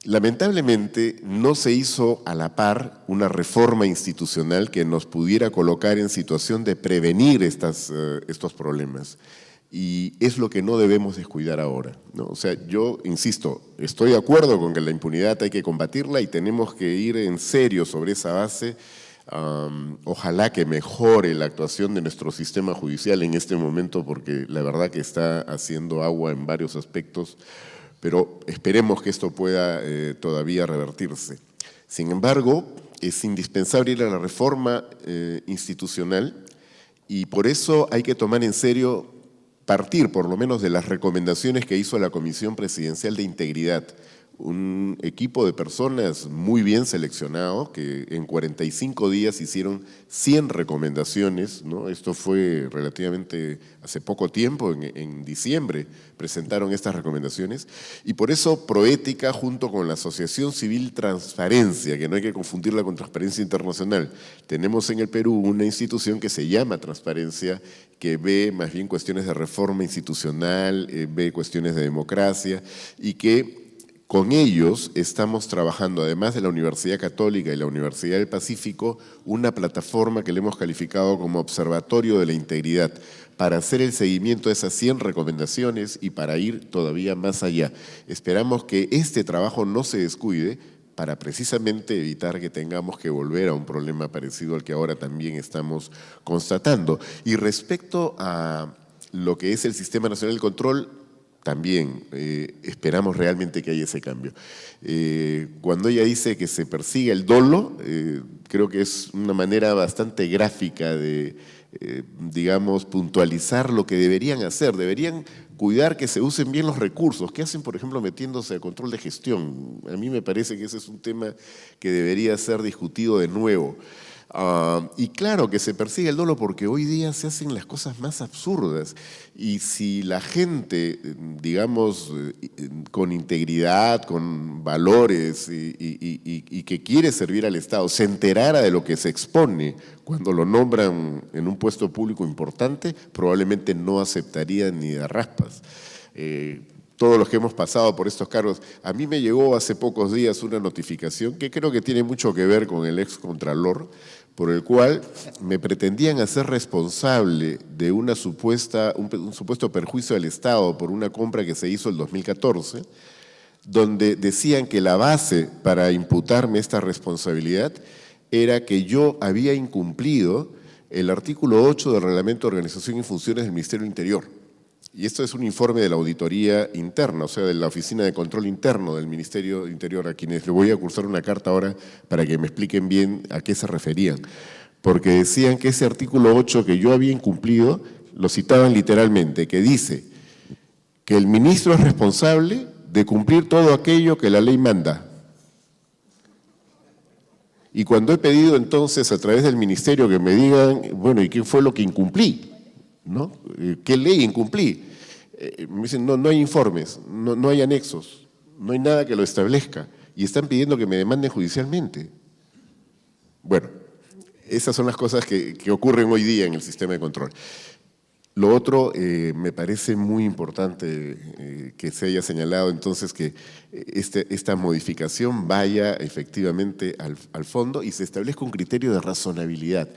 Lamentablemente no se hizo a la par una reforma institucional que nos pudiera colocar en situación de prevenir estos problemas. Y es lo que no debemos descuidar ahora, ¿no? O sea, yo insisto, estoy de acuerdo con que la impunidad hay que combatirla y tenemos que ir en serio sobre esa base. Ojalá que mejore la actuación de nuestro sistema judicial en este momento, porque la verdad que está haciendo agua en varios aspectos, pero esperemos que esto pueda todavía revertirse. Sin embargo, es indispensable ir a la reforma institucional y por eso hay que tomar en serio, partir por lo menos de las recomendaciones que hizo la Comisión Presidencial de Integridad, un equipo de personas muy bien seleccionado que en 45 días hicieron 100 recomendaciones, ¿no? Esto fue relativamente hace poco tiempo, en diciembre presentaron estas recomendaciones y por eso Proética junto con la Asociación Civil Transparencia, que no hay que confundirla con Transparencia Internacional, tenemos en el Perú una institución que se llama Transparencia, que ve más bien cuestiones de reforma institucional, ve cuestiones de democracia y que con ellos estamos trabajando, además de la Universidad Católica y la Universidad del Pacífico, una plataforma que le hemos calificado como Observatorio de la Integridad, para hacer el seguimiento de esas 100 recomendaciones y para ir todavía más allá. Esperamos que este trabajo no se descuide para precisamente evitar que tengamos que volver a un problema parecido al que ahora también estamos constatando. Y respecto a lo que es el Sistema Nacional de Control, también esperamos realmente que haya ese cambio. Cuando ella dice que se persigue el dolo, creo que es una manera bastante gráfica de, digamos, puntualizar lo que deberían hacer. Deberían cuidar que se usen bien los recursos. ¿Qué hacen, por ejemplo, metiéndose a control de gestión? A mí me parece que ese es un tema que debería ser discutido de nuevo. Y claro que se persigue el dolo porque hoy día se hacen las cosas más absurdas y si la gente, digamos, con integridad, con valores y que quiere servir al Estado, se enterara de lo que se expone cuando lo nombran en un puesto público importante, probablemente no aceptaría ni de raspas. Todos los que hemos pasado por estos cargos, a mí me llegó hace pocos días una notificación que creo que tiene mucho que ver con el excontralor, por el cual me pretendían hacer responsable de un supuesto perjuicio al Estado por una compra que se hizo el 2014, donde decían que la base para imputarme esta responsabilidad era que yo había incumplido el artículo 8 del Reglamento de Organización y Funciones del Ministerio del Interior. Y esto es un informe de la auditoría interna, o sea, de la Oficina de Control Interno del Ministerio del Interior, a quienes le voy a cursar una carta ahora para que me expliquen bien a qué se referían. Porque decían que ese artículo 8 que yo había incumplido, lo citaban literalmente, que dice que el ministro es responsable de cumplir todo aquello que la ley manda. Y cuando he pedido entonces a través del ministerio que me digan, bueno, ¿y qué fue lo que incumplí? ¿No? ¿Qué ley incumplí? Me dicen, no hay informes, no hay anexos, no hay nada que lo establezca y están pidiendo que me demanden judicialmente. Bueno, esas son las cosas que ocurren hoy día en el sistema de control. Lo otro, me parece muy importante que se haya señalado entonces que esta modificación vaya efectivamente al fondo y se establezca un criterio de razonabilidad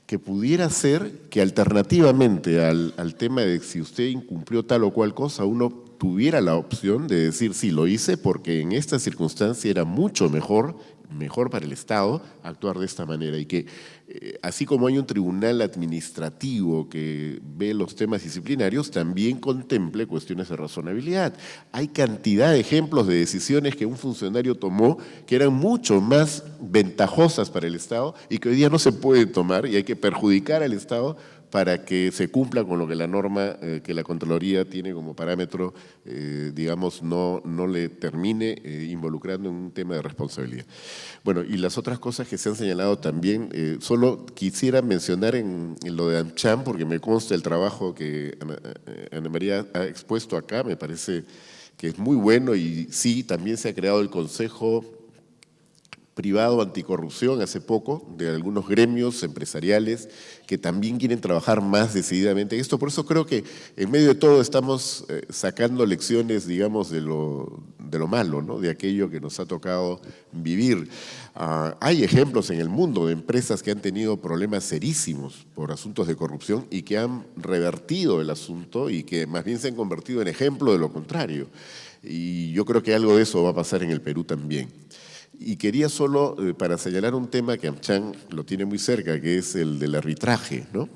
que pudiera ser que alternativamente al tema de si usted incumplió tal o cual cosa, uno tuviera la opción de decir, sí, lo hice porque en esta circunstancia era mucho mejor para el Estado actuar de esta manera y que así como hay un tribunal administrativo que ve los temas disciplinarios, también contemple cuestiones de razonabilidad. Hay cantidad de ejemplos de decisiones que un funcionario tomó que eran mucho más ventajosas para el Estado y que hoy día no se pueden tomar y hay que perjudicar al Estado para que se cumpla con lo que la norma que la Contraloría tiene como parámetro, digamos, no le termine involucrando en un tema de responsabilidad. Bueno, y las otras cosas que se han señalado también, solo quisiera mencionar en lo de AmCham, porque me consta el trabajo que Ana María ha expuesto acá, me parece que es muy bueno y sí, también se ha creado el Consejo Privado Anticorrupción hace poco, de algunos gremios empresariales que también quieren trabajar más decididamente en esto. Por eso creo que en medio de todo estamos sacando lecciones, digamos, de lo malo, ¿no? De aquello que nos ha tocado vivir. Hay ejemplos en el mundo de empresas que han tenido problemas serísimos por asuntos de corrupción y que han revertido el asunto y que más bien se han convertido en ejemplo de lo contrario. Y yo creo que algo de eso va a pasar en el Perú también. Y quería solo, para señalar un tema que AmCham lo tiene muy cerca, que es el del arbitraje, ¿no?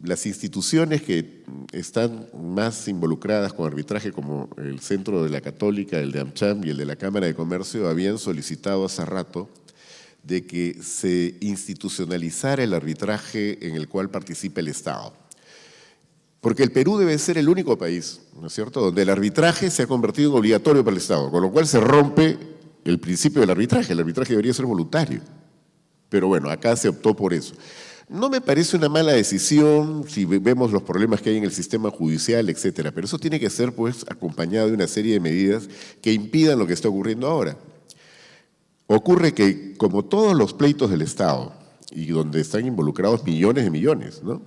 Las instituciones que están más involucradas con arbitraje, como el Centro de la Católica, el de AmCham y el de la Cámara de Comercio, habían solicitado hace rato de que se institucionalizara el arbitraje en el cual participa el Estado. Porque el Perú debe ser el único país, ¿no es cierto?, donde el arbitraje se ha convertido en obligatorio para el Estado, con lo cual se rompe el principio del arbitraje. El arbitraje debería ser voluntario. Pero bueno, acá se optó por eso. No me parece una mala decisión si vemos los problemas que hay en el sistema judicial, etcétera, pero eso tiene que ser pues acompañado de una serie de medidas que impidan lo que está ocurriendo ahora. Ocurre que, como todos los pleitos del Estado, y donde están involucrados millones de millones, ¿no?,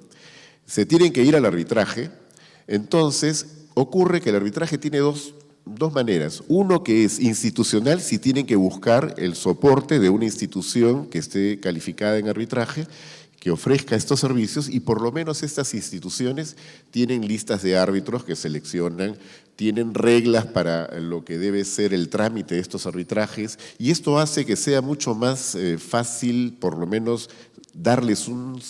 se tienen que ir al arbitraje, entonces ocurre que el arbitraje tiene dos maneras. Uno, que es institucional, si tienen que buscar el soporte de una institución que esté calificada en arbitraje, que ofrezca estos servicios, y por lo menos estas instituciones tienen listas de árbitros que seleccionan, tienen reglas para lo que debe ser el trámite de estos arbitrajes, y esto hace que sea mucho más fácil, por lo menos, darles un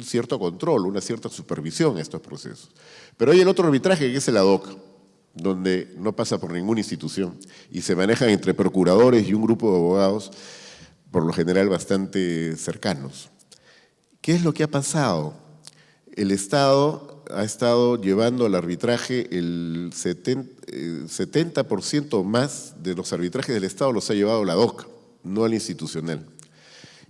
cierto control, una cierta supervisión a estos procesos. Pero hay el otro arbitraje, que es el ad hoc, donde no pasa por ninguna institución y se manejan entre procuradores y un grupo de abogados, por lo general bastante cercanos. ¿Qué es lo que ha pasado? El Estado ha estado llevando al arbitraje el 70% más de los arbitrajes del Estado los ha llevado la DOC, no al institucional.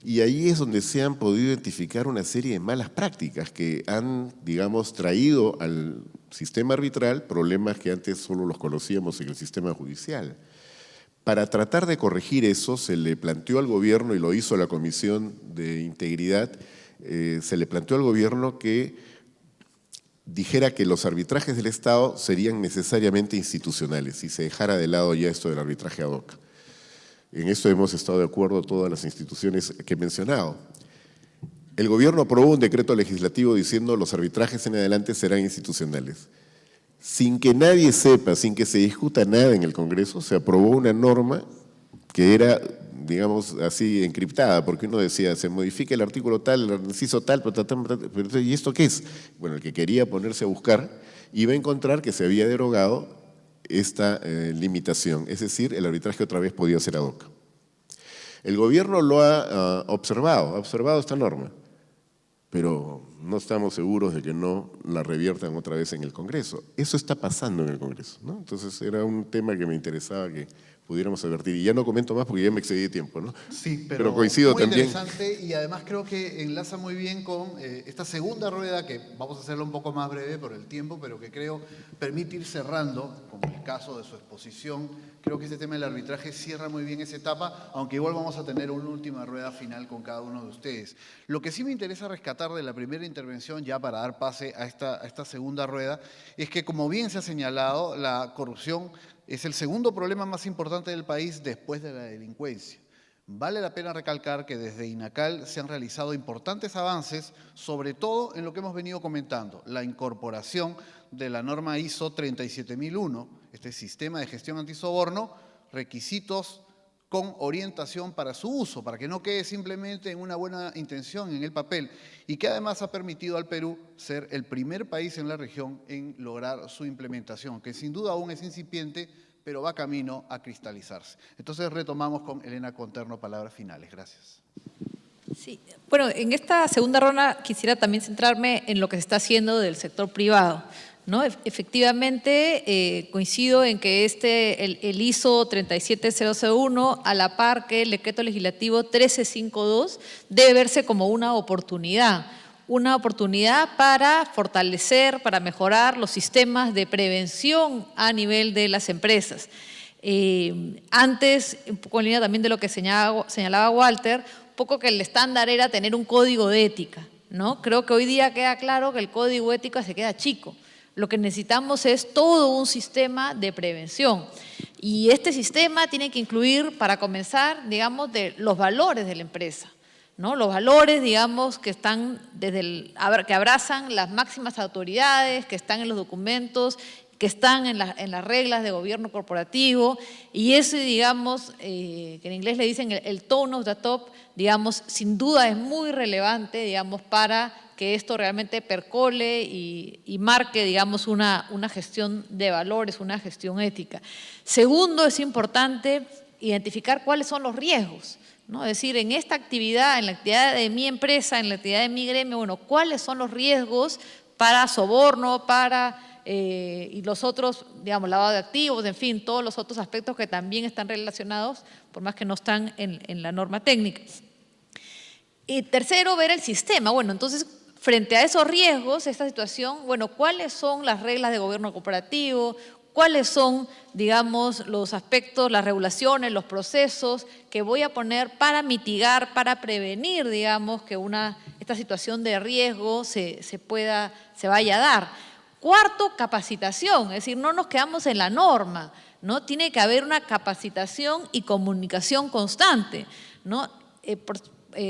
Y ahí es donde se han podido identificar una serie de malas prácticas que han, digamos, traído al sistema arbitral problemas que antes solo los conocíamos en el sistema judicial. Para tratar de corregir eso, se le planteó al gobierno, y lo hizo la Comisión de Integridad, se le planteó al gobierno que dijera que los arbitrajes del Estado serían necesariamente institucionales y se dejara de lado ya esto del arbitraje ad hoc. En esto hemos estado de acuerdo todas las instituciones que he mencionado. El gobierno aprobó un decreto legislativo diciendo los arbitrajes en adelante serán institucionales. Sin que nadie sepa, sin que se discuta nada en el Congreso, se aprobó una norma que era, digamos así, encriptada, porque uno decía, se modifica el artículo tal, el inciso tal, ¿y esto qué es? Bueno, el que quería ponerse a buscar iba a encontrar que se había derogado esta limitación, es decir, el arbitraje otra vez podía ser ad hoc. El gobierno lo ha observado esta norma, pero no estamos seguros de que no la reviertan otra vez en el Congreso. Eso está pasando en el Congreso, ¿no? Entonces era un tema que me interesaba que pudiéramos advertir. Y ya no comento más porque ya me excedí de tiempo, ¿no? Sí, pero coincido muy también. Interesante, y además creo que enlaza muy bien con esta segunda rueda, que vamos a hacerla un poco más breve por el tiempo, pero que creo permite ir cerrando, como el caso de su exposición. Creo que este tema del arbitraje cierra muy bien esa etapa, aunque igual vamos a tener una última rueda final con cada uno de ustedes. Lo que sí me interesa rescatar de la primera intervención, ya para dar pase a esta segunda rueda, es que, como bien se ha señalado, la corrupción es el segundo problema más importante del país después de la delincuencia. Vale la pena recalcar que desde INACAL se han realizado importantes avances, sobre todo en lo que hemos venido comentando, la incorporación de la norma ISO 37001, este sistema de gestión antisoborno, requisitos con orientación para su uso, para que no quede simplemente en una buena intención en el papel, y que además ha permitido al Perú ser el primer país en la región en lograr su implementación, que sin duda aún es incipiente, pero va camino a cristalizarse. Entonces retomamos con Elena Conterno, palabras finales. Gracias. Sí, bueno, en esta segunda ronda quisiera también centrarme en lo que se está haciendo del sector privado, ¿no? Efectivamente, coincido en que el ISO 37001, a la par que el decreto legislativo 1352, debe verse como una oportunidad para fortalecer, para mejorar los sistemas de prevención a nivel de las empresas. Antes, un poco en línea también de lo que señalaba Walter, un poco que el estándar era tener un código de ética, ¿no? Creo que hoy día queda claro que el código ético se queda chico. Lo que necesitamos es todo un sistema de prevención. Y este sistema tiene que incluir, para comenzar, digamos, de los valores de la empresa, ¿no? Los valores, digamos, que están que abrazan las máximas autoridades, que están en los documentos, que están en las reglas de gobierno corporativo, y eso, digamos, que en inglés le dicen el tone of the top, digamos, sin duda es muy relevante, digamos, para que esto realmente percole y marque, digamos, una gestión de valores, una gestión ética. Segundo, es importante identificar cuáles son los riesgos, ¿no? Es decir, en esta actividad, en la actividad de mi empresa, en la actividad de mi gremio, bueno, cuáles son los riesgos para soborno, y los otros, digamos, lavado de activos, en fin, todos los otros aspectos que también están relacionados, por más que no están en la norma técnica. Y tercero, ver el sistema. Bueno, entonces, frente a esos riesgos, esta situación, bueno, ¿cuáles son las reglas de gobierno corporativo? ¿Cuáles son, digamos, los aspectos, las regulaciones, los procesos que voy a poner para mitigar, para prevenir, digamos, que esta situación de riesgo se vaya a dar? Cuarto, capacitación, es decir, no nos quedamos en la norma, ¿no? Tiene que haber una capacitación y comunicación constante, ¿no?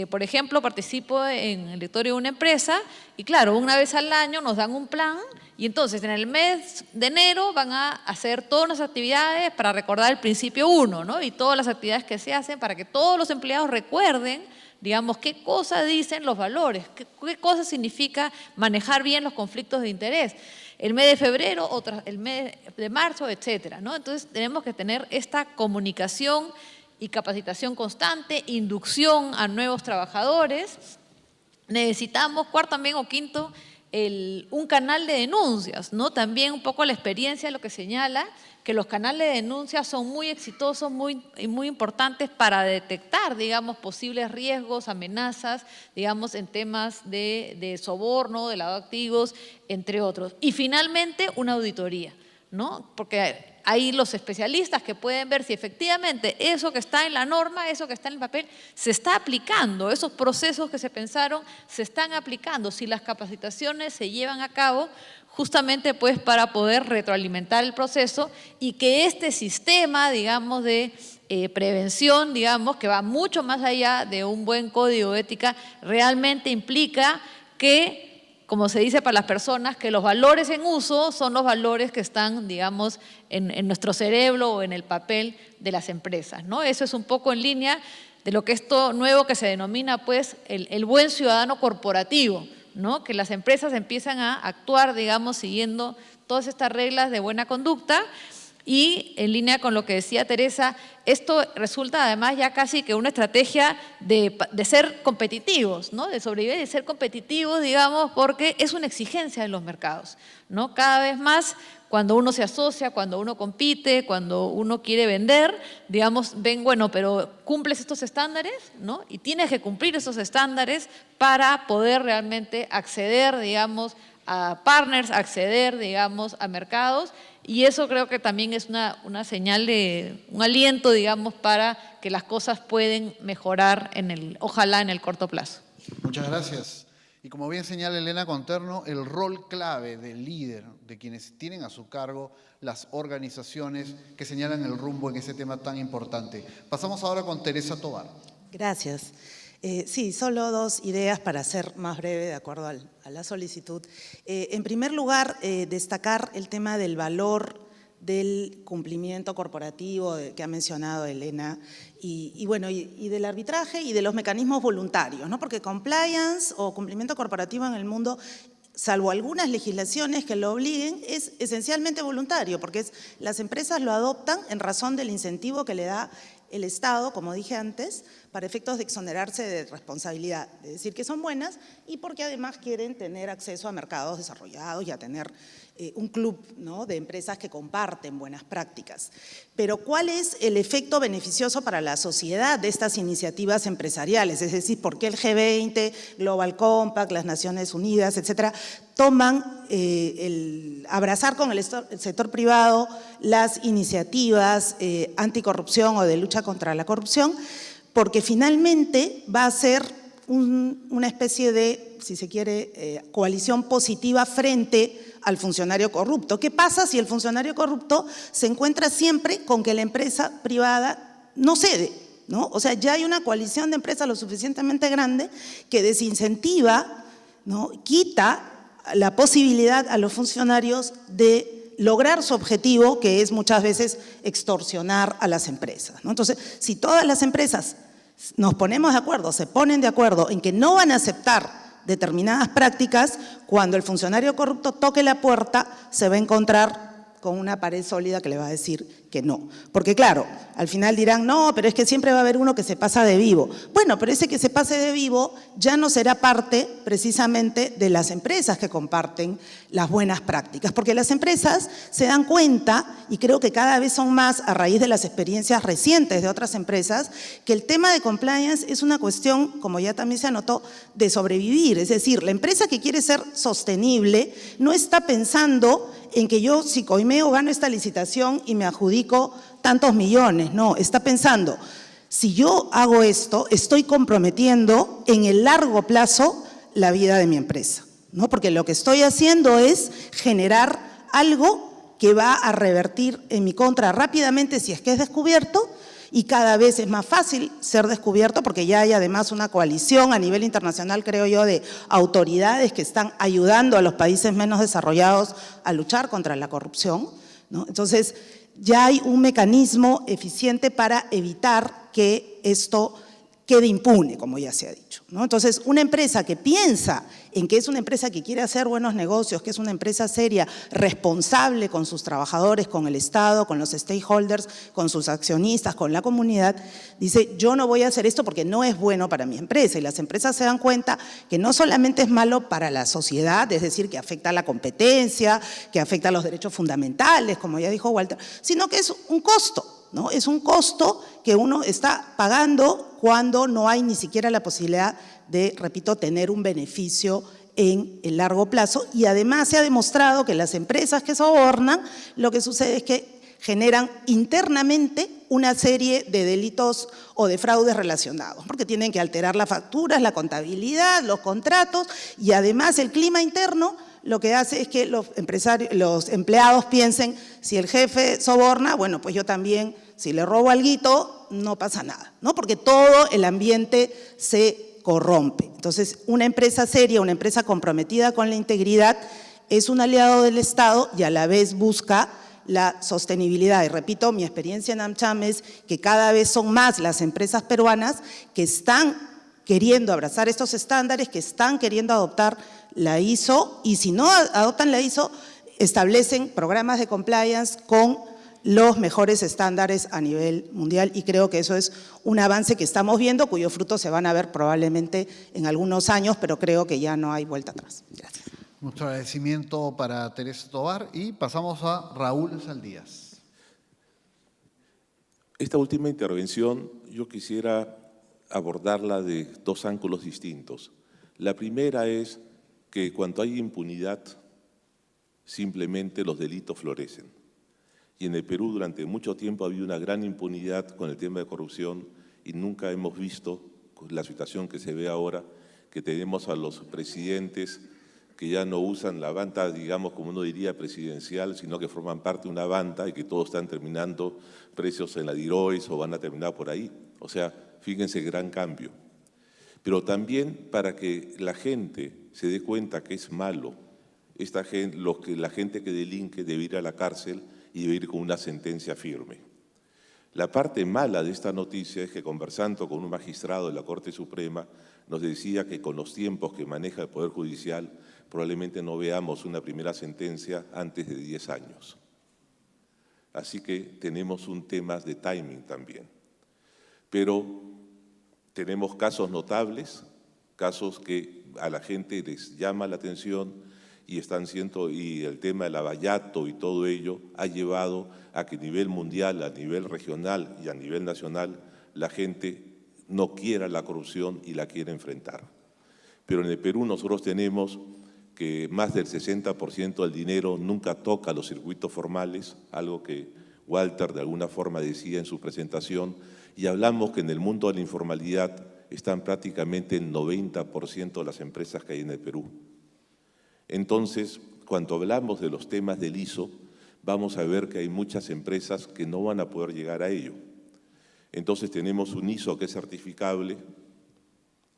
Por ejemplo, participo en el directorio de una empresa y claro, una vez al año nos dan un plan y entonces en el mes de enero van a hacer todas las actividades para recordar el principio 1, ¿no? Y todas las actividades que se hacen para que todos los empleados recuerden, digamos, qué cosas dicen los valores, qué cosa significa manejar bien los conflictos de interés. El mes de febrero, el mes de marzo, etcétera, ¿no? Entonces tenemos que tener esta comunicación y capacitación constante, inducción a nuevos trabajadores. Necesitamos, cuarto también o quinto, un canal de denuncias, ¿no? También un poco la experiencia lo que señala que los canales de denuncias son muy exitosos, muy importantes para detectar, digamos, posibles riesgos, amenazas, digamos, en temas de soborno, de lavado de activos, entre otros. Y finalmente, una auditoría, ¿no? Porque hay los especialistas que pueden ver si efectivamente eso que está en la norma, eso que está en el papel, se está aplicando, esos procesos que se pensaron se están aplicando, si las capacitaciones se llevan a cabo justamente pues para poder retroalimentar el proceso y que este sistema, digamos, de prevención, digamos, que va mucho más allá de un buen código de ética, realmente implica que, como se dice para las personas, que los valores en uso son los valores que están, digamos, en nuestro cerebro o en el papel de las empresas, ¿no? Eso es un poco en línea de lo que esto nuevo que se denomina, pues, el buen ciudadano corporativo, ¿no? Que las empresas empiezan a actuar, digamos, siguiendo todas estas reglas de buena conducta. Y en línea con lo que decía Teresa, esto resulta además ya casi que una estrategia de ser competitivos, ¿no? De sobrevivir y de ser competitivos, digamos, porque es una exigencia de los mercados, ¿no? Cada vez más, cuando uno se asocia, cuando uno compite, cuando uno quiere vender, digamos, ven, bueno, pero cumples estos estándares, ¿no? Y tienes que cumplir esos estándares para poder realmente acceder, digamos, a partners, acceder, digamos, a mercados. Y eso creo que también es una señal de un aliento, digamos, para que las cosas pueden mejorar ojalá en el corto plazo. Muchas gracias. Y como bien señala Elena Conterno, el rol clave del líder, de quienes tienen a su cargo las organizaciones que señalan el rumbo en ese tema tan importante. Pasamos ahora con Teresa Tovar. Gracias. Sí, solo dos ideas para ser más breve de acuerdo a la solicitud. En primer lugar, destacar el tema del valor del cumplimiento corporativo que ha mencionado Elena y del arbitraje y de los mecanismos voluntarios, ¿no? Porque compliance o cumplimiento corporativo en el mundo, salvo algunas legislaciones que lo obliguen, es esencialmente voluntario, porque las empresas lo adoptan en razón del incentivo que le da el Estado, como dije antes, para efectos de exonerarse de responsabilidad, es decir, que son buenas y porque además quieren tener acceso a mercados desarrollados y a tener un club, ¿no?, de empresas que comparten buenas prácticas. Pero ¿cuál es el efecto beneficioso para la sociedad de estas iniciativas empresariales? Es decir, ¿por qué el G20, Global Compact, las Naciones Unidas, etcétera, toman abrazar con el sector privado las iniciativas anticorrupción o de lucha contra la corrupción? Porque finalmente va a ser una especie de, si se quiere, coalición positiva frente al funcionario corrupto. ¿Qué pasa si el funcionario corrupto se encuentra siempre con que la empresa privada no cede, ¿no? O sea, ya hay una coalición de empresas lo suficientemente grande que desincentiva, ¿no? Quita la posibilidad a los funcionarios de lograr su objetivo, que es muchas veces extorsionar a las empresas, ¿no? Entonces, si todas las empresas nos ponemos de acuerdo, se ponen de acuerdo en que no van a aceptar determinadas prácticas, cuando el funcionario corrupto toque la puerta, se va a encontrar con una pared sólida que le va a decir que no. Porque claro, al final dirán, no, pero es que siempre va a haber uno que se pasa de vivo. Bueno, pero ese que se pase de vivo ya no será parte precisamente de las empresas que comparten las buenas prácticas, porque las empresas se dan cuenta, y creo que cada vez son más a raíz de las experiencias recientes de otras empresas, que el tema de compliance es una cuestión, como ya también se anotó, de sobrevivir. Es decir, la empresa que quiere ser sostenible no está pensando en que yo, si Coimeo gano esta licitación y me adjudico tantos millones, no, está pensando, si yo hago esto, estoy comprometiendo en el largo plazo la vida de mi empresa, ¿no? Porque lo que estoy haciendo es generar algo que va a revertir en mi contra rápidamente si es que es descubierto, y cada vez es más fácil ser descubierto porque ya hay además una coalición a nivel internacional, creo yo, de autoridades que están ayudando a los países menos desarrollados a luchar contra la corrupción, ¿no? Entonces, ya hay un mecanismo eficiente para evitar que esto quede impune, como ya se ha dicho, ¿no? Entonces, una empresa que piensa en que es una empresa que quiere hacer buenos negocios, que es una empresa seria, responsable con sus trabajadores, con el Estado, con los stakeholders, con sus accionistas, con la comunidad, dice, yo no voy a hacer esto porque no es bueno para mi empresa. Y las empresas se dan cuenta que no solamente es malo para la sociedad, es decir, que afecta a la competencia, que afecta a los derechos fundamentales, como ya dijo Walter, sino que es un costo, ¿no? Es un costo que uno está pagando cuando no hay ni siquiera la posibilidad de, repito, tener un beneficio en el largo plazo. Y además se ha demostrado que las empresas que sobornan, lo que sucede es que generan internamente una serie de delitos o de fraudes relacionados, porque tienen que alterar las facturas, la contabilidad, los contratos, y además el clima interno lo que hace es que los empleados piensen, si el jefe soborna, bueno, pues yo también, si le robo alguito, no pasa nada, ¿no? Porque todo el ambiente se corrompe. Entonces, una empresa seria, una empresa comprometida con la integridad, es un aliado del Estado y a la vez busca la sostenibilidad. Y repito, mi experiencia en AmCham es que cada vez son más las empresas peruanas que están queriendo abrazar estos estándares, que están queriendo adoptar la ISO, y si no adoptan la ISO, establecen programas de compliance con los mejores estándares a nivel mundial, y creo que eso es un avance que estamos viendo, cuyos frutos se van a ver probablemente en algunos años, pero creo que ya no hay vuelta atrás. Gracias. Mucho agradecimiento para Teresa Tovar y pasamos a Raúl Saldías. Esta última intervención yo quisiera abordarla de dos ángulos distintos. La primera es que cuando hay impunidad, simplemente los delitos florecen. Y en el Perú durante mucho tiempo ha habido una gran impunidad con el tema de corrupción y nunca hemos visto la situación que se ve ahora, que tenemos a los presidentes que ya no usan la banda, digamos, como uno diría, presidencial, sino que forman parte de una banda y que todos están terminando presos en la Dirois o van a terminar por ahí. O sea, fíjense, gran cambio. Pero también para que la gente se dé cuenta que es malo, la gente que delinque debe ir a la cárcel y debe ir con una sentencia firme. La parte mala de esta noticia es que, conversando con un magistrado de la Corte Suprema, nos decía que con los tiempos que maneja el Poder Judicial probablemente no veamos una primera sentencia antes de 10 años. Así que tenemos un tema de timing también. Pero tenemos casos notables, casos que a la gente les llama la atención y el tema del lavallato y todo ello ha llevado a que a nivel mundial, a nivel regional y a nivel nacional la gente no quiera la corrupción y la quiera enfrentar. Pero en el Perú nosotros tenemos que más del 60% del dinero nunca toca los circuitos formales, algo que Walter de alguna forma decía en su presentación, y hablamos que en el mundo de la informalidad están prácticamente el 90% de las empresas que hay en el Perú. Entonces, cuando hablamos de los temas del ISO, vamos a ver que hay muchas empresas que no van a poder llegar a ello. Entonces tenemos un ISO que es certificable,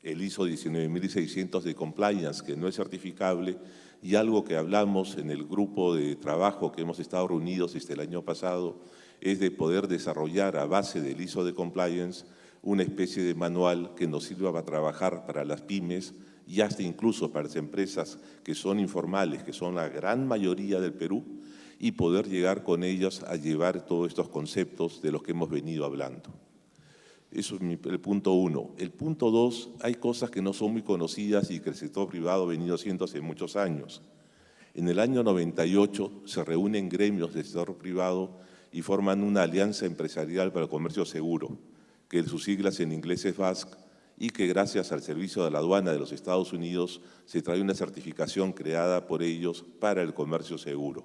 el ISO 19600 de compliance que no es certificable, y algo que hablamos en el grupo de trabajo que hemos estado reunidos desde el año pasado es de poder desarrollar a base del ISO de compliance una especie de manual que nos sirva para trabajar para las pymes y hasta incluso para las empresas que son informales, que son la gran mayoría del Perú, y poder llegar con ellas a llevar todos estos conceptos de los que hemos venido hablando. Eso es el punto 1. El punto 2, hay cosas que no son muy conocidas y que el sector privado ha venido haciendo hace muchos años. En el año 98 se reúnen gremios del sector privado y forman una alianza empresarial para el comercio seguro, que sus siglas en inglés es BASC, y que gracias al Servicio de la Aduana de los Estados Unidos se trae una certificación creada por ellos para el comercio seguro.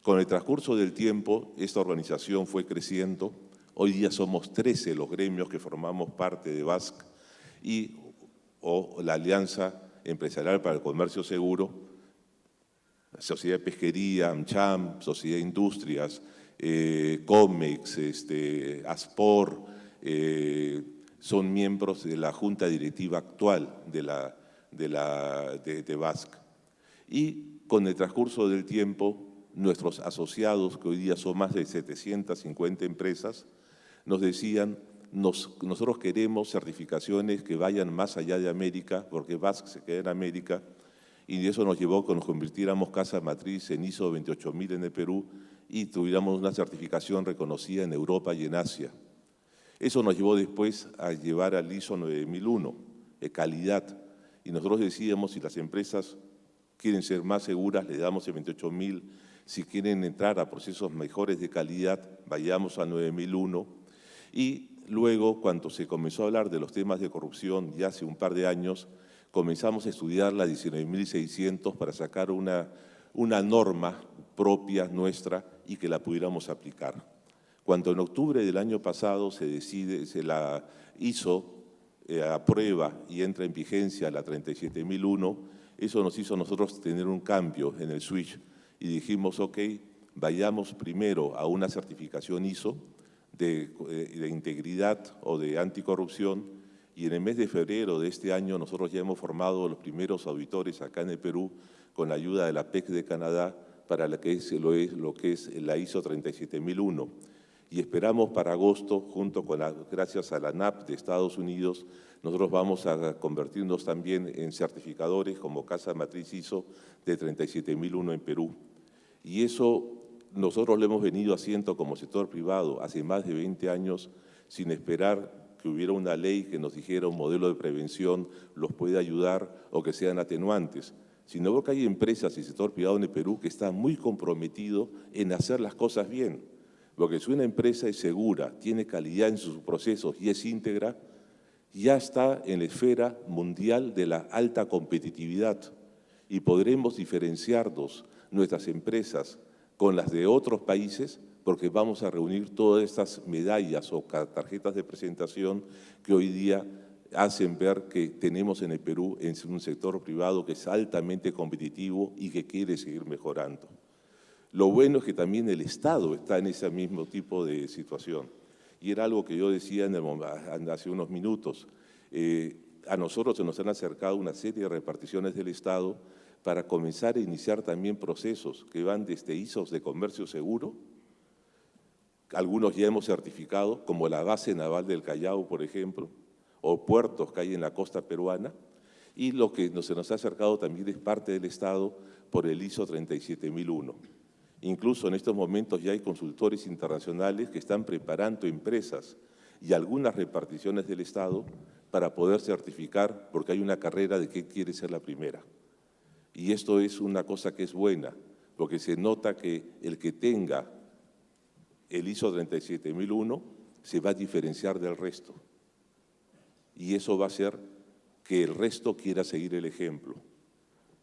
Con el transcurso del tiempo, esta organización fue creciendo. Hoy día somos 13 los gremios que formamos parte de BASC o la Alianza Empresarial para el Comercio Seguro, Sociedad de Pesquería, AmCham, Sociedad de Industrias, Comex, Aspor, son miembros de la junta directiva actual de BASC. Y con el transcurso del tiempo, nuestros asociados, que hoy día son más de 750 empresas, nos decían, nosotros queremos certificaciones que vayan más allá de América, porque BASC se queda en América, y eso nos llevó a que nos convirtiéramos casa matriz en ISO 28000 en el Perú y tuviéramos una certificación reconocida en Europa y en Asia. Eso nos llevó después a llevar al ISO 9001, de calidad, y nosotros decíamos, si las empresas quieren ser más seguras, le damos el 28000, si quieren entrar a procesos mejores de calidad, vayamos a 9001. Y luego, cuando se comenzó a hablar de los temas de corrupción, ya hace un par de años, comenzamos a estudiar la 19600 para sacar una norma propia nuestra y que la pudiéramos aplicar. Cuando en octubre del año pasado se la hizo, aprueba y entra en vigencia la 37001, eso nos hizo a nosotros tener un cambio en el switch y dijimos, ok, vayamos primero a una certificación ISO de integridad o de anticorrupción, y en el mes de febrero de este año nosotros ya hemos formado los primeros auditores acá en el Perú con la ayuda de la PEC de Canadá para lo que es la ISO 37001. Y esperamos para agosto, gracias a la NAP de Estados Unidos, nosotros vamos a convertirnos también en certificadores como Casa Matriz ISO de 37001 en Perú. Y eso nosotros lo hemos venido haciendo como sector privado hace más de 20 años sin esperar que hubiera una ley que nos dijera un modelo de prevención los puede ayudar o que sean atenuantes, sino porque hay empresas y sector privado en el Perú que están muy comprometidos en hacer las cosas bien. Porque si una empresa es segura, tiene calidad en sus procesos y es íntegra, ya está en la esfera mundial de la alta competitividad y podremos diferenciarnos nuestras empresas con las de otros países porque vamos a reunir todas estas medallas o tarjetas de presentación que hoy día hacen ver que tenemos en el Perú un sector privado que es altamente competitivo y que quiere seguir mejorando. Lo bueno es que también el Estado está en ese mismo tipo de situación. Y era algo que yo decía hace unos minutos. A nosotros se nos han acercado una serie de reparticiones del Estado para comenzar a iniciar también procesos que van desde ISOs de comercio seguro, algunos ya hemos certificado, como la base naval del Callao, por ejemplo, o puertos que hay en la costa peruana, y lo que se nos ha acercado también es parte del Estado por el ISO 37001. Incluso en estos momentos ya hay consultores internacionales que están preparando empresas y algunas reparticiones del Estado para poder certificar, porque hay una carrera de quién quiere ser la primera. Y esto es una cosa que es buena, porque se nota que el que tenga el ISO 37001 se va a diferenciar del resto. Y eso va a hacer que el resto quiera seguir el ejemplo.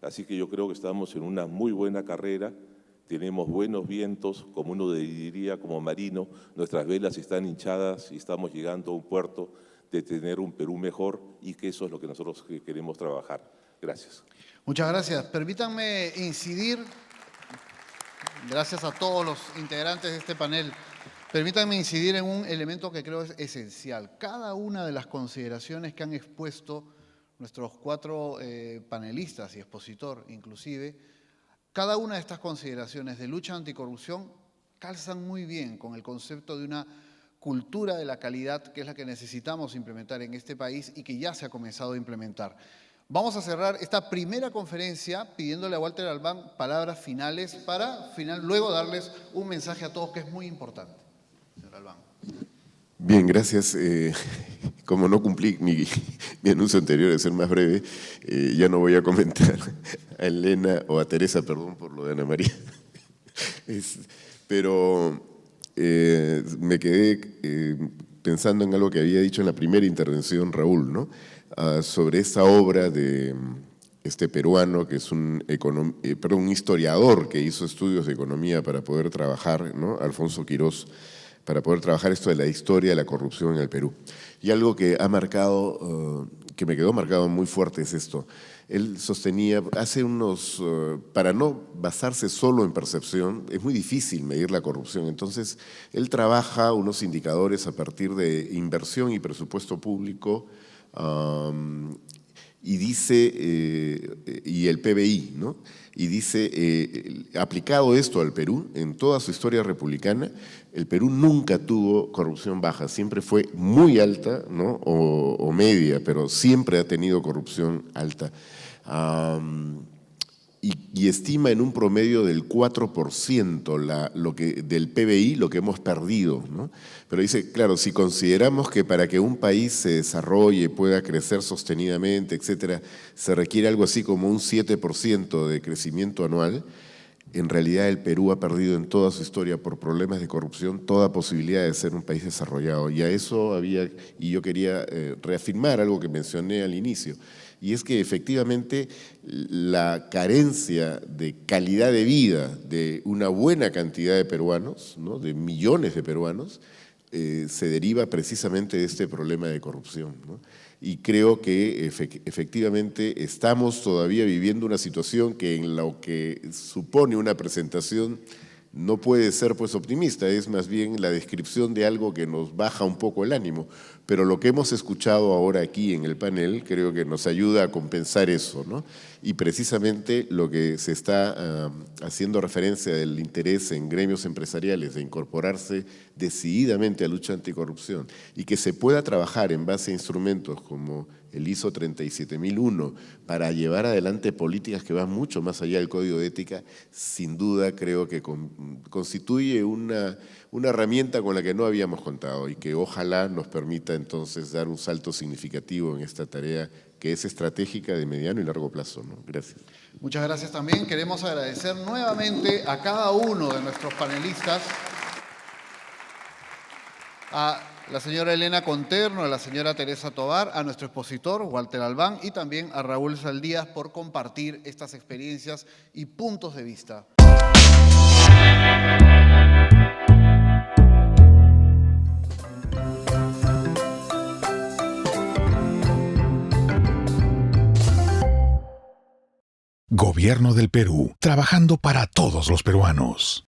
Así que yo creo que estamos en una muy buena carrera, tenemos buenos vientos, como uno diría como marino, nuestras velas están hinchadas y estamos llegando a un puerto de tener un Perú mejor y que eso es lo que nosotros queremos trabajar. Gracias. Muchas gracias. Permítanme incidir, gracias a todos los integrantes de este panel, permítanme incidir en un elemento que creo es esencial. Cada una de las consideraciones que han expuesto nuestros 4 panelistas y expositor inclusive, cada una de estas consideraciones de lucha anticorrupción calzan muy bien con el concepto de una cultura de la calidad que es la que necesitamos implementar en este país y que ya se ha comenzado a implementar. Vamos a cerrar esta primera conferencia pidiéndole a Walter Albán palabras finales para luego darles un mensaje a todos que es muy importante. Señor Albán. Bien, gracias. Como no cumplí mi anuncio anterior de ser más breve, ya no voy a comentar a Elena o a Teresa, perdón por lo de Ana María. Pero me quedé pensando en algo que había dicho en la primera intervención Raúl, ¿no? Sobre esta obra de este peruano que es un historiador que hizo estudios de economía para poder trabajar, ¿no? Alfonso Quirós, para poder trabajar esto de la historia de la corrupción en el Perú. Y algo que ha marcado, que me quedó marcado muy fuerte es esto. Él sostenía, para no basarse solo en percepción, es muy difícil medir la corrupción. Entonces, él trabaja unos indicadores a partir de inversión y presupuesto público, y dice, y el PBI, ¿no? Y dice, aplicado esto al Perú, en toda su historia republicana, el Perú nunca tuvo corrupción baja, siempre fue muy alta, ¿no? o media, pero siempre ha tenido corrupción alta. Y estima en un promedio del 4% del PBI lo que hemos perdido, ¿no? Pero dice, claro, si consideramos que para que un país se desarrolle, pueda crecer sostenidamente, etcétera, se requiere algo así como un 7% de crecimiento anual, en realidad el Perú ha perdido en toda su historia por problemas de corrupción toda posibilidad de ser un país desarrollado. Y a eso y yo quería reafirmar algo que mencioné al inicio, y es que efectivamente la carencia de calidad de vida de una buena cantidad de peruanos, ¿no? De millones de peruanos, se deriva precisamente de este problema de corrupción, ¿no? Y creo que efectivamente estamos todavía viviendo una situación que en lo que supone una presentación no puede ser pues optimista, es más bien la descripción de algo que nos baja un poco el ánimo. Pero lo que hemos escuchado ahora aquí en el panel creo que nos ayuda a compensar eso, ¿no? Y precisamente lo que se está haciendo referencia del interés en gremios empresariales de incorporarse decididamente a la lucha anticorrupción y que se pueda trabajar en base a instrumentos como el ISO 37001 para llevar adelante políticas que van mucho más allá del Código de Ética, sin duda creo que constituye una herramienta con la que no habíamos contado y que ojalá nos permita entonces dar un salto significativo en esta tarea que es estratégica de mediano y largo plazo, ¿no? Gracias. Muchas gracias también. Queremos agradecer nuevamente a cada uno de nuestros panelistas, a la señora Elena Conterno, a la señora Teresa Tovar, a nuestro expositor Walter Albán y también a Raúl Saldías por compartir estas experiencias y puntos de vista. Gobierno del Perú, trabajando para todos los peruanos.